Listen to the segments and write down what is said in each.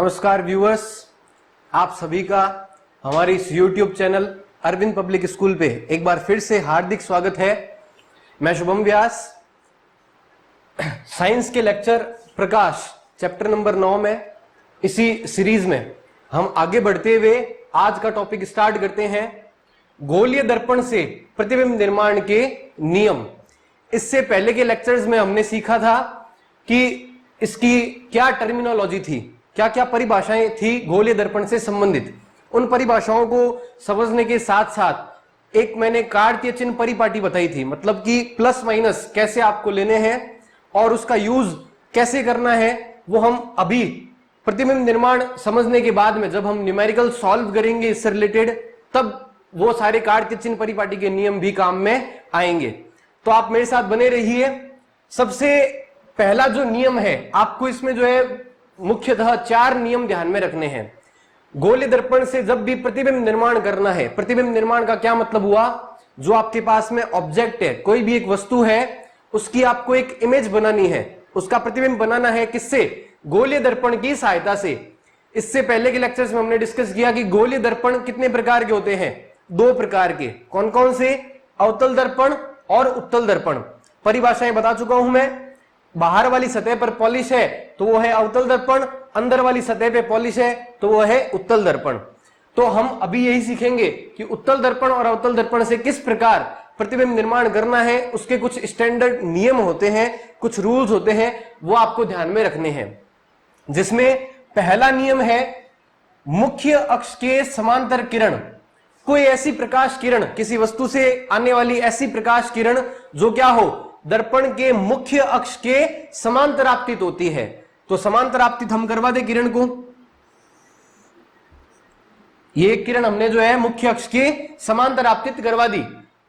नमस्कार व्यूअर्स, आप सभी का हमारे इस YouTube channel Arvind public school पे एक बार फिर से हार्दिक स्वागत है। मैं शुभम व्यास। साइंस के लेक्चर प्रकाश चैप्टर नंबर 9 में इसी सीरीज में हम आगे बढ़ते हुए आज का टॉपिक स्टार्ट करते हैं, गोलीय दर्पण से प्रतिबिंब निर्माण के नियम। इससे पहले के लेक्चर्स में हमने सीखा था कि इसकी क्या टर्मिनोलॉजी थी, क्या क्या परिभाषाएं थी गोलीय दर्पण से संबंधित। उन परिभाषाओं को समझने के साथ साथ एक मैंने कार्तीय चिन्ह परिपाटी बताई थी, मतलब कि प्लस माइनस कैसे आपको लेने हैं और उसका यूज कैसे करना है, वो हम अभी प्रतिबिंब निर्माण समझने के बाद में जब हम न्यूमेरिकल सॉल्व करेंगे इससे रिलेटेड, तब वो सारे कार्तीय चिन्ह परिपाटी के नियम भी काम में आएंगे। तो आप मेरे साथ बने रहिए। सबसे पहला जो नियम है, आपको इसमें जो है मुख्यतः 4 नियम ध्यान में रखने हैं। गोलीय दर्पण से जब भी प्रतिबिंब निर्माण करना है, प्रतिबिंब निर्माण का क्या मतलब हुआ, जो आपके पास में ऑब्जेक्ट है, कोई भी एक वस्तु है, उसकी आपको एक इमेज बनानी है, उसका प्रतिबिंब बनाना है। किससे? गोलीय दर्पण की सहायता से। इससे पहले के लेक्चर्स में हमने डिस्कस किया कि गोलीय दर्पण कितने प्रकार के होते हैं, 2 प्रकार के। कौन कौन से? अवतल दर्पण और उत्तल दर्पण। परिभाषाएं बता चुका हूं मैं। बाहर वाली सतह पर पॉलिश है तो वो है अवतल दर्पण, अंदर वाली सतह पे पॉलिश है तो वो है उत्तल दर्पण। तो हम अभी यही सीखेंगे कि उत्तल दर्पण और अवतल दर्पण से किस प्रकार प्रतिबिंब निर्माण करना है। उसके कुछ स्टैंडर्ड नियम होते हैं, कुछ रूल्स होते हैं, वो आपको ध्यान में रखने हैं। जिसमें पहला नियम है मुख्य अक्ष के समांतर किरण। कोई ऐसी प्रकाश किरण, किसी वस्तु से आने वाली ऐसी प्रकाश किरण जो क्या हो, दर्पण के मुख्य अक्ष के समांतर आपतित होती है। तो समांतर आपतित हम करवा दे किरण को। ये किरण हमने जो है मुख्य अक्ष के समांतर आपतित करवा दी।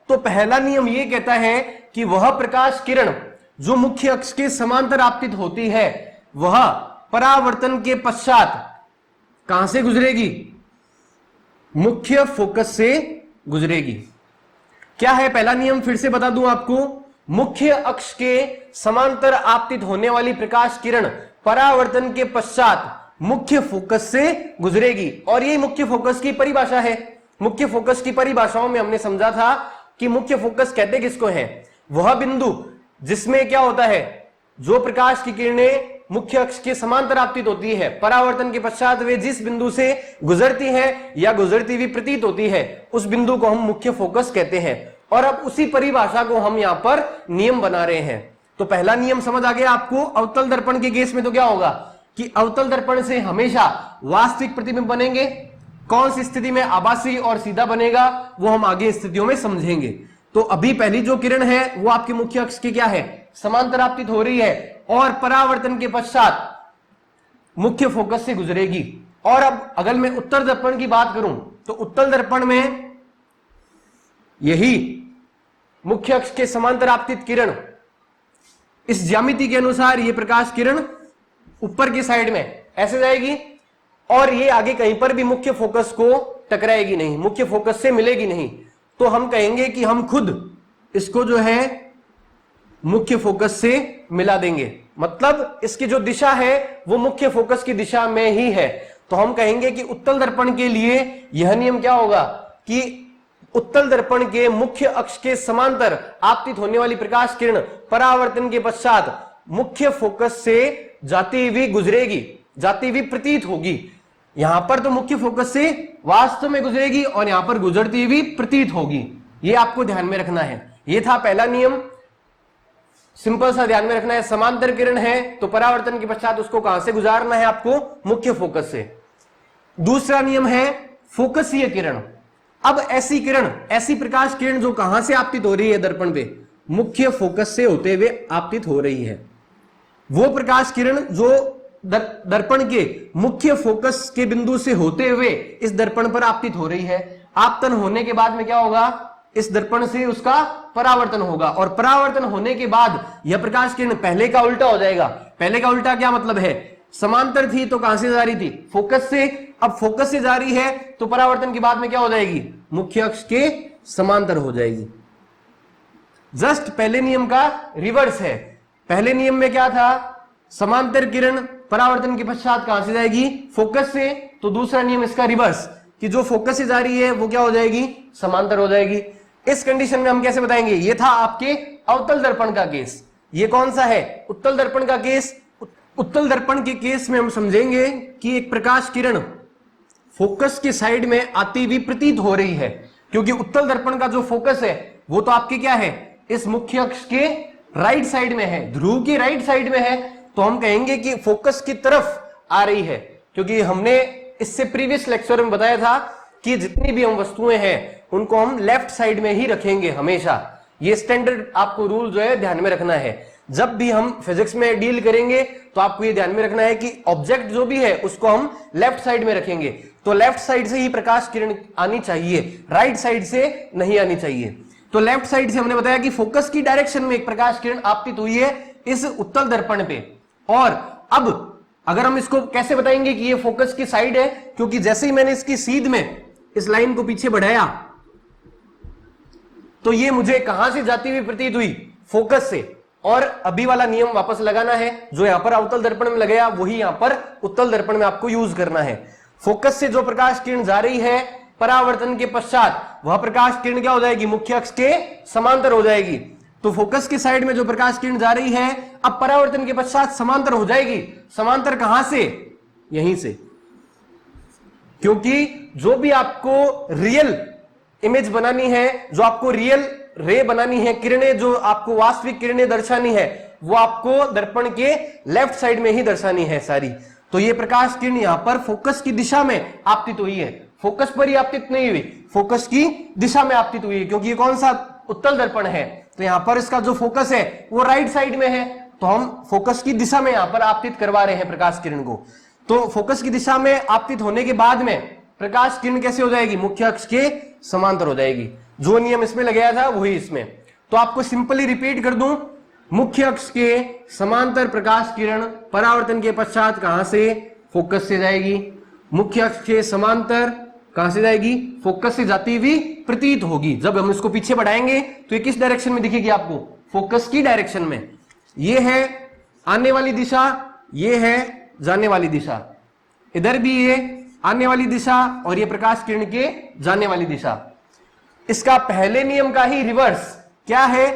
तो पहला नियम ये कहता है कि वह प्रकाश किरण जो मुख्य अक्ष के समांतर आपतित होती है, वह परावर्तन के पश्चात कहां से गुजरेगी? मुख्य फोकस से गुजरेगी। क्या है पहला नियम? फिर से बता दूं आपको। मुख्य अक्ष के समांतर आपतित होने वाली प्रकाश किरण परावर्तन के पश्चात मुख्य फोकस से गुजरेगी। और यही मुख्य फोकस की परिभाषा है। मुख्य फोकस की परिभाषाओं में हमने समझा था कि मुख्य फोकस कहते किसको है? वह बिंदु जिसमें क्या होता है, जो प्रकाश की किरणें मुख्य अक्ष के समांतर आपतित होती है, परावर्तन के पश्चात वे जिस बिंदु से गुजरती है या गुजरती हुई प्रतीत होती है, उस बिंदु को हम मुख्य फोकस कहते हैं। और अब उसी परिभाषा को हम यहां पर नियम बना रहे हैं। तो पहला नियम समझ आ गया आपको। अवतल दर्पण के केस में तो क्या होगा कि अवतल दर्पण से हमेशा वास्तविक प्रतिबिंब बनेंगे। कौन सी स्थिति में आभासी और सीधा बनेगा, वो हम आगे स्थितियों में समझेंगे। तो अभी पहली जो किरण है वो आपके मुख्य अक्ष के क्या है, समांतर आपतित हो रही है और परावर्तन के पश्चात मुख्य फोकस से गुजरेगी। और अब अगर मैं उत्तल दर्पण की बात करूं तो उत्तल दर्पण में यही मुख्य अक्ष के समांतर आपतित किरण, इस ज्यामिति के अनुसार ये प्रकाश किरण ऊपर की साइड में ऐसे जाएगी और ये आगे कहीं पर भी मुख्य फोकस को टकराएगी नहीं, मुख्य फोकस से मिलेगी नहीं। तो हम कहेंगे कि हम खुद इसको जो है मुख्य फोकस से मिला देंगे, मतलब इसकी जो दिशा है वो मुख्य फोकस की दिशा में ही है। तो हम कहेंगे कि उत्तल दर्पण के लिए यह नियम क्या होगा कि उत्तल दर्पण के मुख्य अक्ष के समांतर आपतित होने वाली प्रकाश किरण परावर्तन के पश्चात मुख्य फोकस से जाती हुई गुजरेगी, जाती हुई प्रतीत होगी। यहां पर तो मुख्य फोकस से वास्तव में गुजरेगी और यहां पर गुजरती हुई प्रतीत होगी। ये आपको ध्यान में रखना है। ये था पहला नियम, सिंपल सा ध्यान में रखना है। समांतर किरण है तो परावर्तन के पश्चात उसको कहां से गुजारना है आपको? मुख्य फोकस से। दूसरा नियम है फोकसीय किरण। अब ऐसी किरण, ऐसी प्रकाश किरण जो कहां से आपतित हो रही है दर्पण पे, मुख्य फोकस से होते हुए आपतित हो रही है। वो प्रकाश किरण जो दर्पण के मुख्य फोकस के बिंदु से होते हुए इस दर्पण पर आपतित हो रही है। आपतन होने के बाद में क्या होगा, इस दर्पण से उसका परावर्तन होगा और परावर्तन होने के बाद यह प्रकाश किरण पहले का उल्टा हो जाएगा। पहले का उल्टा क्या मतलब है? समांतर थी तो कहां से जा रही थी? फोकस से। अब फोकस से जा रही है तो परावर्तन के बाद में क्या हो जाएगी? मुख्य अक्ष के समांतर हो जाएगी। जस्ट पहले नियम का रिवर्स है। पहले नियम में क्या था? समांतर किरण परावर्तन के पश्चात कहां से जाएगी? फोकस से। तो दूसरा नियम इसका रिवर्स, कि जो फोकस से जा रही है वो क्या हो जाएगी? समांतर हो जाएगी। इस कंडीशन में हम कैसे बताएंगे? ये था आपके अवतल दर्पण का केस। ये कौन सा है? उत्तल दर्पण का केस। उत्तल दर्पण के केस में हम समझेंगे कि एक प्रकाश किरण फोकस के साइड में आती हुई प्रतीत हो रही है, क्योंकि उत्तल दर्पण का जो फोकस है वो तो आपके क्या है? इस मुख्य अक्ष के राइट साइड में है, ध्रुव की राइट साइड में है। तो हम कहेंगे कि फोकस की तरफ आ रही है, क्योंकि हमने इससे प्रीवियस लेक्चर में बताया था कि जितनी भी हम वस्तुएं हैं उनको हम लेफ्ट साइड में ही रखेंगे हमेशा। ये स्टैंडर्ड आपको रूल जो है ध्यान में रखना है। जब भी हम फिजिक्स में डील करेंगे तो आपको ये ध्यान में रखना है कि ऑब्जेक्ट जो भी है उसको हम लेफ्ट साइड में रखेंगे। तो लेफ्ट साइड से ही प्रकाश किरण आनी चाहिए, राइट साइड से नहीं आनी चाहिए। तो लेफ्ट साइड से हमने बताया कि फोकस की डायरेक्शन में एक प्रकाश किरण आपतित हुई है इस उत्तल दर्पण पे। और अब अगर हम इसको कैसे बताएंगे कि ये फोकस की साइड है? क्योंकि जैसे ही मैंने इसकी सीध में इस लाइन को पीछे बढ़ाया तो ये मुझे कहां से जाती हुई प्रतीत हुई? फोकस से। और अभी वाला नियम वापस लगाना है, जो यहां पर अवतल दर्पण में लगाया वही यहां पर उत्तल दर्पण में आपको यूज करना है। फोकस से जो प्रकाश किरण जा रही है परावर्तन के पश्चात, वह प्रकाश किरण क्या हो जाएगी? मुख्य अक्ष के समांतर हो जाएगी। तो फोकस के साइड में जो प्रकाश किरण जा रही है अब परावर्तन के पश्चात समांतर हो जाएगी। समांतर कहां से? यहीं से। क्योंकि जो भी आपको रियल इमेज बनानी है, जो आपको रियल रे बनानी है, किरणें जो आपको वास्तविक किरणें दर्शानी है, वो आपको दर्पण के लेफ्ट साइड में ही दर्शानी है सारी। तो ये प्रकाश किरण यहां पर फोकस की दिशा में आपतित हुई है, फोकस पर ही आपतित नहीं हुई, फोकस की दिशा में आपतित हुई है, क्योंकि ये कौन सा उत्तल दर्पण है। तो यहां पर इसका जो फोकस है वो राइट साइड में है, तो हम फोकस की दिशा में यहां पर आपतित करवा रहे हैं प्रकाश किरण को। तो फोकस की दिशा में आपतित होने के बाद में प्रकाश किरण कैसे हो जाएगी? मुख्य अक्ष के समांतर हो जाएगी। जो नियम इसमें लगाया था वही इसमें। तो आपको सिंपली रिपीट कर दूं, मुख्य अक्ष के समांतर प्रकाश किरण परावर्तन के पश्चात कहां से? फोकस से जाएगी। मुख्य अक्ष के समांतर कहां से जाएगी? फोकस से जाती हुई प्रतीत होगी। जब हम इसको पीछे बढ़ाएंगे तो ये किस डायरेक्शन में दिखेगी आपको? फोकस की डायरेक्शन में। ये है आने वाली दिशा, ये है जाने वाली दिशा। इधर भी ये आने वाली दिशा और ये प्रकाश किरण के जाने वाली दिशा। इसका पहले नियम का ही रिवर्स क्या है?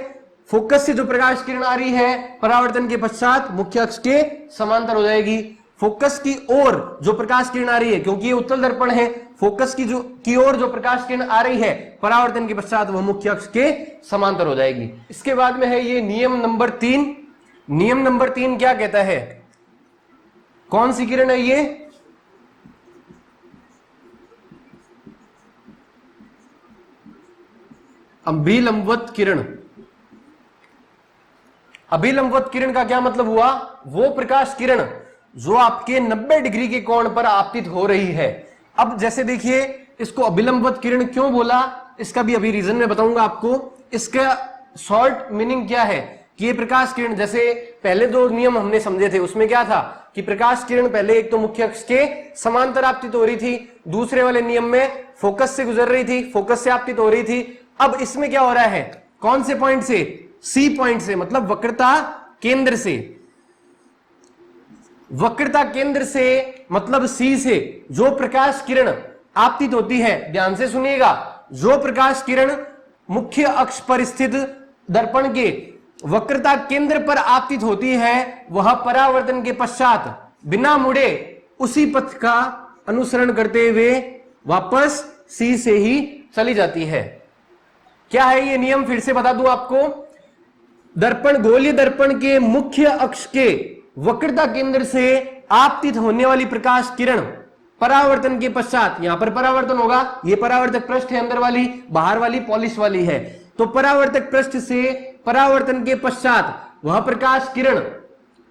फोकस से जो प्रकाश किरण आ रही है परावर्तन के पश्चात मुख्य अक्ष के समांतर हो जाएगी। फोकस की ओर जो प्रकाश किरण आ रही है, क्योंकि ये उत्तल दर्पण है, फोकस की ओर जो प्रकाश किरण आ रही है परावर्तन के पश्चात वह मुख्य अक्ष के समांतर हो जाएगी। इसके बाद में है ये नियम नंबर 3। नियम नंबर 3 क्या कहता है? कौन सी किरण है ये? अभिलंबवत किरण। अभिलंबवत किरण का क्या मतलब हुआ? वो प्रकाश किरण जो आपके 90 डिग्री के कोण पर आपतित हो रही है। अब जैसे देखिए, इसको अभिलंबवत किरण क्यों बोला, इसका भी अभी रीजन मैं बताऊंगा आपको। इसका शॉर्ट मीनिंग क्या है कि ये प्रकाश किरण, जैसे पहले दो नियम हमने समझे थे उसमें क्या था कि प्रकाश किरण पहले एक तो मुख्य अक्ष के समांतर आपतित हो रही थी, दूसरे वाले नियम में फोकस से गुजर रही थी, फोकस से आपतित हो रही थी। अब इसमें क्या हो रहा है? कौन से पॉइंट से? सी पॉइंट से, मतलब वक्रता केंद्र से। वक्रता केंद्र से मतलब सी से जो प्रकाश किरण आपतित होती है, ध्यान से सुनिएगा, जो प्रकाश किरण मुख्य अक्ष पर स्थित दर्पण के वक्रता केंद्र पर आपतित होती है, वह परावर्तन के पश्चात बिना मुड़े उसी पथ का अनुसरण करते हुए वापस सी से ही चली जाती है। क्या है ये नियम? फिर से बता दूं आपको। दर्पण, गोलीय दर्पण के मुख्य अक्ष के वक्रता केंद्र से आपतित होने वाली प्रकाश किरण परावर्तन के पश्चात, यहां पर परावर्तन होगा, ये परावर्तक पृष्ठ है, अंदर वाली, बाहर वाली पॉलिश वाली है। तो परावर्तक पृष्ठ से परावर्तन के पश्चात वह प्रकाश किरण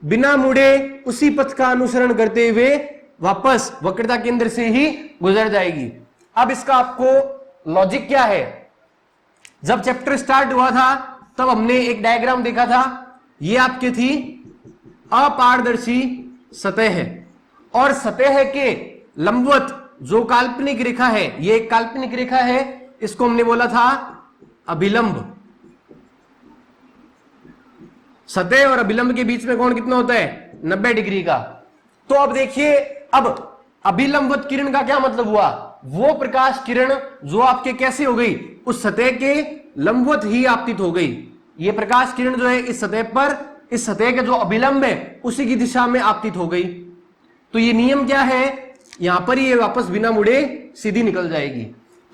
बिना मुड़े उसी पथ का अनुसरण करते हुए वापस वक्रता केंद्र से ही गुजर जाएगी। अब इसका आपको लॉजिक क्या है? जब चैप्टर स्टार्ट हुआ था तब हमने एक डायग्राम देखा था, ये आपके थी अपारदर्शी सतह है, और सतह के लंबवत जो काल्पनिक रेखा है, ये एक काल्पनिक रेखा है, इसको हमने बोला था अभिलंब। सतह और अभिलंब के बीच में कोण कितना होता है? 90 डिग्री का। तो अब देखिए, अब अभिलंबवत किरण का क्या मतलब हुआ? वो प्रकाश किरण जो आपके कैसे हो गई, उस सतह के लंबवत ही आपतित हो गई। ये प्रकाश किरण जो है इस सतह पर, इस सतह के जो अभिलंब है उसी की दिशा में आपतित हो गई। तो ये नियम क्या है, यहां पर ये वापस बिना मुड़े सीधी निकल जाएगी।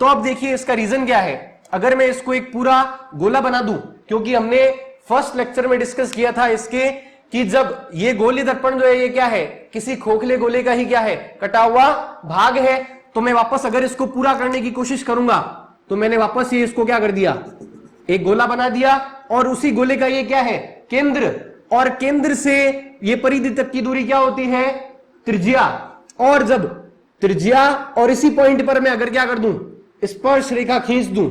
तो अब देखिए इसका रीजन क्या है। अगर मैं इसको एक पूरा गोला बना दूं, क्योंकि हमने फर्स्ट लेक्चर में डिस्कस किया था इसके कि जब ये गोलीय दर्पण जो है ये क्या है, किसी खोखले गोले का ही क्या है, कटा हुआ भाग है। तो मैं वापस अगर इसको पूरा करने की कोशिश करूंगा तो मैंने वापस ये इसको क्या कर दिया, एक गोला बना दिया, और उसी गोले का ये क्या है, केंद्र, और केंद्र से ये परिधि तक की दूरी क्या होती है, त्रिज्या। और जब त्रिज्या और इसी पॉइंट पर मैं अगर क्या कर दूं, स्पर्श रेखा खींच दूं,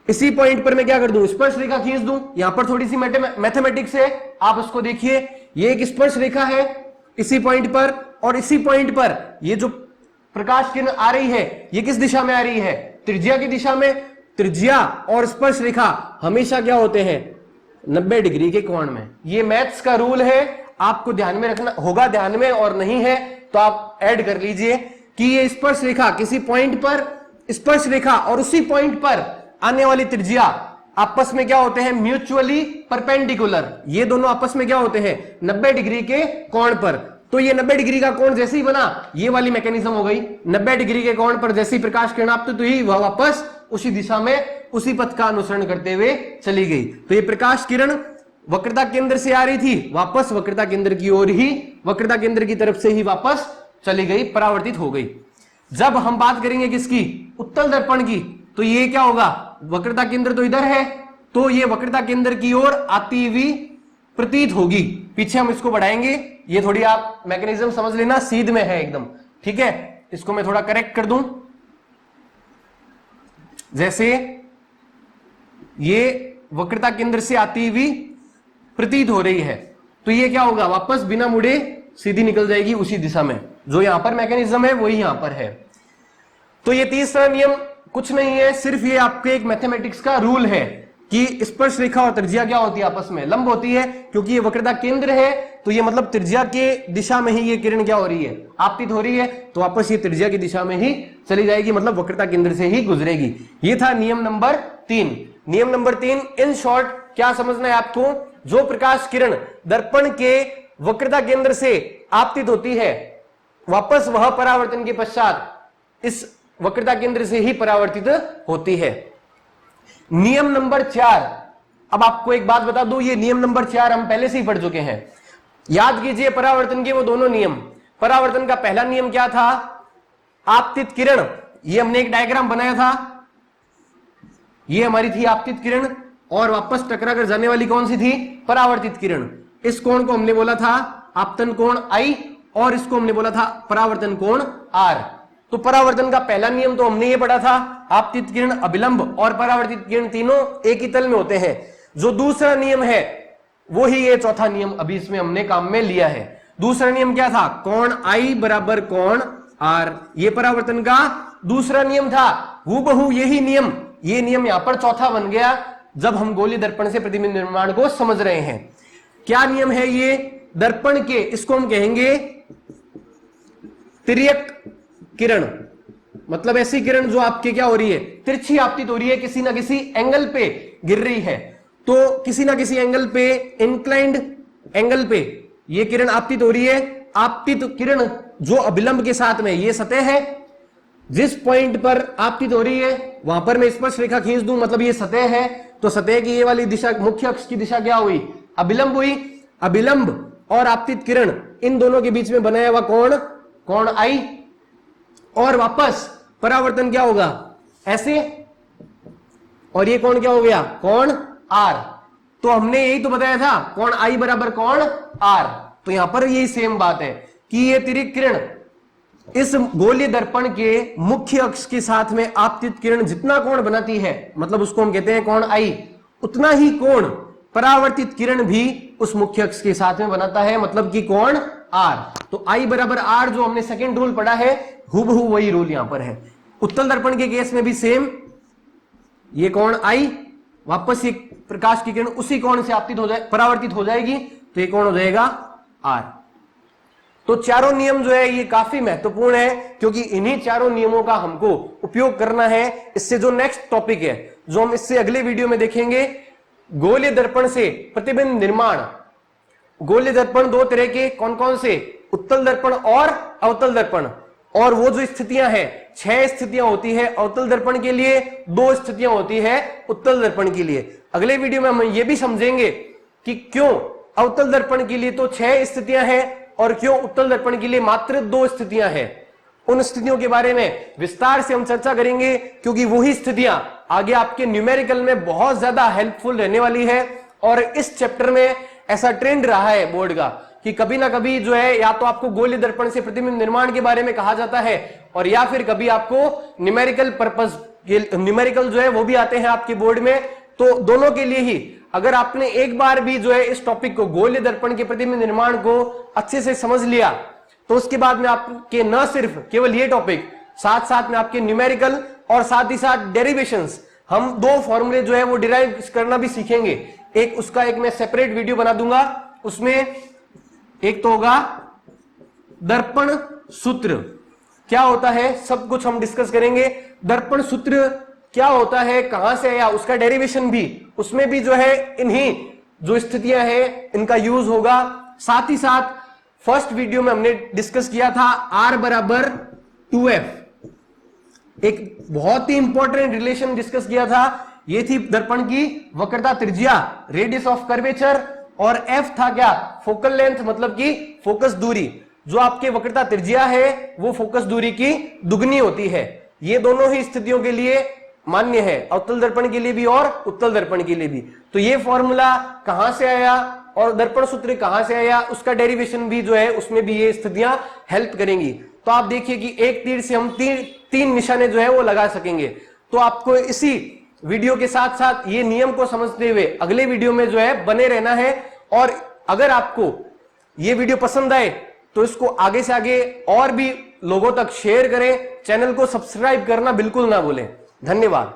इसी पॉइंट पर मैं क्या कर दूं, स्पर्श रेखा खींच दूं। यहां पर थोड़ी सी मैथमेटिक्स है, आप उसको देखिए। ये एक स्पर्श रेखा है इसी पॉइंट पर, और इसी पॉइंट पर ये जो प्रकाश किरण आ रही है ये किस दिशा में आ रही है, त्रिज्या की दिशा में। त्रिज्या और स्पर्श रेखा हमेशा क्या होते हैं, 90 डिग्री के कोण में। ये मैथ्स का रूल है, आपको ध्यान में रखना होगा, ध्यान में, और नहीं है तो आप ऐड कर लीजिए कि ये स्पर्श रेखा किसी पॉइंट पर, स्पर्श रेखा और उसी पॉइंट पर आने वाली त्रिज्या आपस में क्या होते हैं, म्यूचुअली परपेंडिकुलर। ये दोनों आपस में क्या होते हैं, 90 डिग्री के कोण पर। तो ये 90 डिग्री का कोण जैसे ही बना, ये वाली मैकेनिज्म हो गई। 90 डिग्री के कोण पर जैसी प्रकाश किरण आपतित हुई, वह वापस उसी दिशा में, उसी पथ का अनुसरण करते हुए चली गई। तो ये प्रकाश किरण वक्रता केंद्र से आ रही थी, वापस वक्रता केंद्र की ओर ही, वक्रता केंद्र की तरफ से ही वापस चली गई, परावर्तित हो गई। जब हम बात करेंगे किसकी, उत्तल दर्पण की, तो ये क्या होगा, वक्रता केंद्र तो इधर है, तो ये वक्रता केंद्र की ओर आती हुई प्रतीत होगी। पीछे हम इसको बढ़ाएंगे, ये थोड़ी आप मैकेनिज्म समझ लेना, सीध में है एकदम, ठीक है। इसको मैं थोड़ा करेक्ट कर दूं, जैसे ये वक्रता केंद्र से आती हुई प्रतीत हो रही है, तो ये क्या होगा, वापस बिना मुड़े सीधी निकल जाएगी उसी दिशा में। जो यहां पर मैकेनिज्म है वही यहां पर है। तो ये तीसरा नियम कुछ नहीं है, सिर्फ ये आपके एक मैथमेटिक्स का रूल है कि स्पर्श रेखा और त्रिज्या क्या होती है, आपस में लंब होती है। क्योंकि ये वक्रता केंद्र है तो ये मतलब त्रिज्या के दिशा में ही ये किरण क्या हो रही है, आपतित हो रही है, तो वापस ये त्रिज्या की दिशा में ही चली जाएगी, मतलब वक्रता केंद्र से ही गुजरेगी। ये था नियम नंबर 3। नियम नंबर 3 इन शॉर्ट क्या समझना है आपको, जो प्रकाश किरण दर्पण के वक्रता केंद्र से आपतित होती है, वापस वह परावर्तन के पश्चात इस वक्रता केंद्र से ही परावर्तित होती है। नियम नंबर 4, अब आपको एक बात बता दूं, ये नियम नंबर 4 हम पहले से ही पढ़ चुके हैं। याद कीजिए परावर्तन के वो दोनों नियम। परावर्तन का पहला नियम क्या था, आपतित किरण, ये हमने एक डायग्राम बनाया था, ये हमारी थी आपतित किरण, और वापस टकरा कर जाने वाली कौन सी थी, परावर्तित किरण। इस कोण को हमने बोला था आपतन कोण I, और इसको हमने बोला था परावर्तन कोण R। तो परावर्तन का पहला नियम तो हमने ये पढ़ा था, आपतित किरण, अभिलंब और परावर्तित किरण तीनों एक ही तल में होते हैं। जो दूसरा नियम है वो ही ये चौथा नियम अभी इसमें हमने काम में लिया है। दूसरा नियम क्या था, कोण I बराबर कोण R, ये परावर्तन का दूसरा नियम था। हूबहू यही नियम, ये नियम यहां पर चौथा बन गया जब हम गोलीय दर्पण से प्रतिबिंब निर्माण को समझ रहे हैं। क्या नियम है ये, दर्पण के, इसको हम कहेंगे तिर्यक किरण, मतलब ऐसी किरण जो आपके क्या हो रही है, तिरछी आपतित हो रही है, किसी ना किसी एंगल पे गिर रही है। तो किसी ना किसी एंगल पे, इंक्लाइंड एंगल पे ये किरण आपतित हो रही है। आपतित किरण जो अभिलंब के साथ में ये सतह है, जिस पॉइंट पर आपतित हो रही है वहां पर मैं स्पर्श रेखा खींच दूं, मतलब ये सतह है, तो सतह की ये वाली दिशा, मुख्य अक्ष की दिशा क्या हुई, अभिलंब हुई। अभिलंब और आपतित किरण इन दोनों के बीच में बनाया हुआ कोण, कोण I, और वापस परावर्तन क्या होगा, ऐसे, और ये कोण क्या हो गया, कोण R। तो हमने यही तो बताया था, कोण I बराबर कोण R। तो यहां पर यही सेम बात है कि ये तिर्यक किरण इस गोलीय दर्पण के मुख्य अक्ष के साथ में आपतित किरण जितना कोण बनाती है, मतलब उसको हम कहते हैं कोण I, उतना ही कोण परावर्तित किरण भी उस मुख्य अक्ष के साथ में बनाता है, मतलब कि कोण R। तो I बराबर R जो हमने सेकंड रूल पढ़ा है, हूबहू वही रूल यहां पर है। उत्तल दर्पण के केस में भी सेम, ये कोण I, वापस ये प्रकाश की किरण उसी कोण से आपतित हो जाए, परावर्तित हो जाएगी, तो ये कोण हो जाएगा R। तो चारों नियम जो है ये काफी महत्वपूर्ण है, क्योंकि इन्हीं चारों नियमों का हमको उपयोग करना है। इससे जो नेक्स्ट टॉपिक है जो हम इससे अगले वीडियो में देखेंगे, गोलीय दर्पण से प्रतिबिंब निर्माण। गोलीय दर्पण दो तरह के, कौन कौन से? उत्तल दर्पण और अवतल दर्पण। और वो जो स्थितियां हैं, 6 स्थितियां होती है अवतल दर्पण के लिए, 2 स्थितियां होती है उत्तल दर्पण के लिए। अगले वीडियो में हम ये भी समझेंगे कि क्यों अवतल दर्पण के लिए तो 6 स्थितियां हैं और क्यों उत्तल दर्पण के लिए मात्र 2 स्थितियां हैं। उन स्थितियों के बारे में विस्तार से हम चर्चा करेंगे, क्योंकि वही स्थितियां आगे आपके न्यूमेरिकल में बहुत ज्यादा हेल्पफुल रहने वाली है। और इस चैप्टर में ऐसा ट्रेंड रहा है बोर्ड का कि कभी ना कभी जो है या तो आपको गोलीय दर्पण से प्रतिबिंब निर्माण के बारे में कहा जाता है, और या फिर कभी आपको न्यूमेरिकल पर्पस न्यूमेरिकल जो है वो भी आते हैं आपके बोर्ड में। तो दोनों के लिए ही अगर आपने एक बार भी जो है इस टॉपिक को, गोलीय दर्पण के प्रतिबिंब निर्माण को अच्छे से समझ लिया, तो उसके बाद में आपके न सिर्फ केवल ये टॉपिक, साथ साथ में आपके न्यूमेरिकल और साथ ही साथ डेरिवेशंस, हम 2 फॉर्मूले जो है वो डिराइव करना भी सीखेंगे। एक उसका एक मैं सेपरेट वीडियो बना दूंगा, उसमें एक तो होगा दर्पण सूत्र क्या होता है, सब कुछ हम डिस्कस करेंगे। दर्पण सूत्र क्या होता है, कहां से आया, उसका डेरिवेशन भी, उसमें भी जो है इन्हीं जो स्थितियां हैं इनका यूज होगा। साथ ही साथ फर्स्ट वीडियो में हमने डिस्कस किया था R बराबर 2F, एक बहुत ही इंपॉर्टेंट रिलेशन डिस्कस किया था। ये थी दर्पण की वक्रता त्रिज्या, रेडियस ऑफ कर्वेचर, और F था क्या? फोकल लेंथ, मतलब कि फोकस दूरी। जो आपके वक्रता त्रिज्या है वो फोकस दूरी की दुगनी होती है। ये दोनों ही स्थितियों के लिए मान्य है, अवतल दर्पण के लिए भी और उत्तल दर्पण के लिए भी। तो ये फॉर्मूला कहां से आया और दर्पण सूत्र कहां से आया, उसका डेरिवेशन भी जो है उसमें भी ये स्थितियां हेल्प करेंगी। तो आप देखिए कि एक तीर से हम तीन निशाने जो है वो लगा सकेंगे। तो आपको इसी वीडियो के साथ साथ ये नियम को समझते हुए अगले वीडियो में जो है बने रहना है। और अगर आपको ये वीडियो पसंद आए तो इसको आगे से आगे और भी लोगों तक शेयर करें, चैनल को सब्सक्राइब करना बिल्कुल ना भूलें। धन्यवाद।